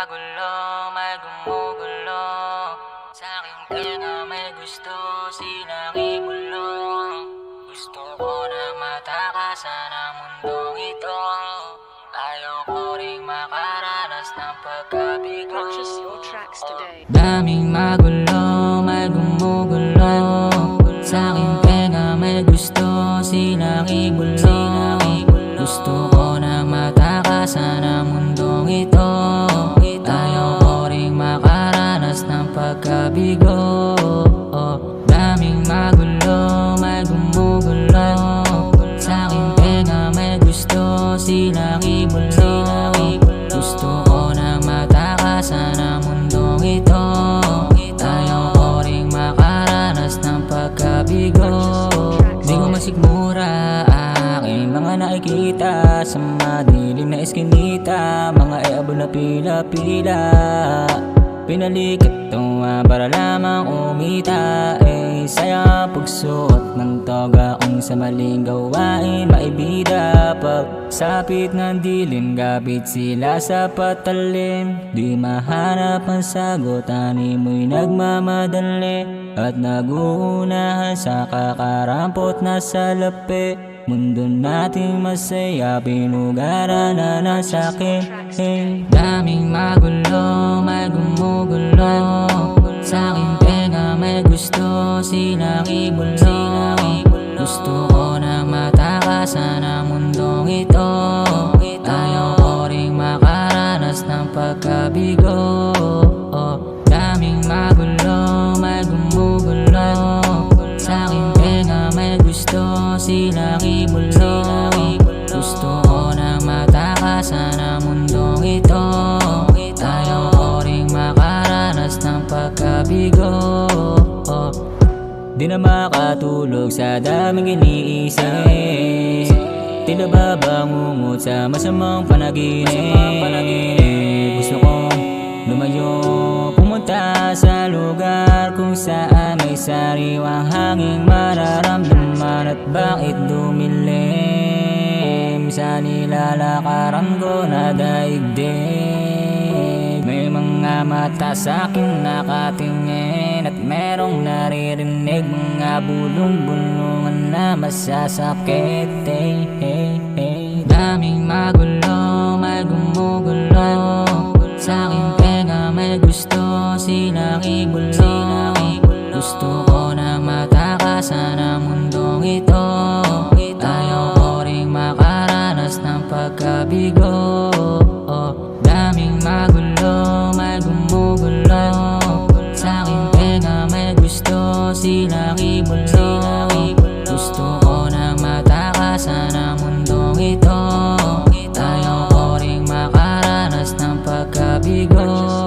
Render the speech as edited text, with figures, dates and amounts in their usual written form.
magulo, may gumugulo sa aking tenga, may gusto silang ibulong. Gusto ko na matakasan ang mundong ito. Ayaw ko ring makaranas ng pagkabigo. Purchase your tracks today. Daming magulo, may gumugulo sa aking tenga, may gusto silang ibulong. Gusto ko na matakasan ang mundong ito. Ayaw ko ring makaranas ng pagkabigo. Daming magulo, may gumugulo sa aking tenga, may gusto silang ibulong. Gusto ko na matakasan ang mundong ito. Ayaw ko ring makaranas ng pagkabigo. Di ko masigmura aking mga nakikita sa madilim na eskinita. Mga eabo na pila-pila, pinalikat tuwa para lamang umita. Saya pagsuot ng toga kung sa maling gawain maibida. Pagsapit ng dilim, gabit sila sa patalim. Di mahanap ang sagot, ani mo'y nagmamadali at naguunahan sa kakarampot na salapi. Mundo nating masaya, pinugaran na ng sakit. Daming magulo, may gumugulo sa aking tenga, may gusto silang ibulong. Gusto ko na matakasan ang mundong ito. Ayaw ko ring makaranas ng pagkabigo. Daming magulo, may gumugulo sa aking tenga, may gusto silang ibulong. Gusto ko na matakasan ang mundong ito. Ayaw ko ring makaranas ng pagkabigo. Di na makatulog sa daming iniisip. Tila ba bangungot sa masamang panaginip. Gusto kong lumayo, pumunta sa lugar kung saan may sariwang hanging mararamdaman. At bakit dumilim sa nilalakaran ko na daigdig? May mga mata sa'king nakatingin at merong naririnig mga bulong-bulungan na masasakit. Daming magulo, may gumugulo sa aking tenga, may gusto silang ibulong. Gusto ko na matakasan ang mundong ito. Ayaw ko ring makaranas ng pagkabigo. Daming magulo, may gumugulo sa aking tenga, may gusto silang ibulong. Gusto ko na matakasan ang mundong ito. Ayaw ko ring makaranas ng pagkabigo.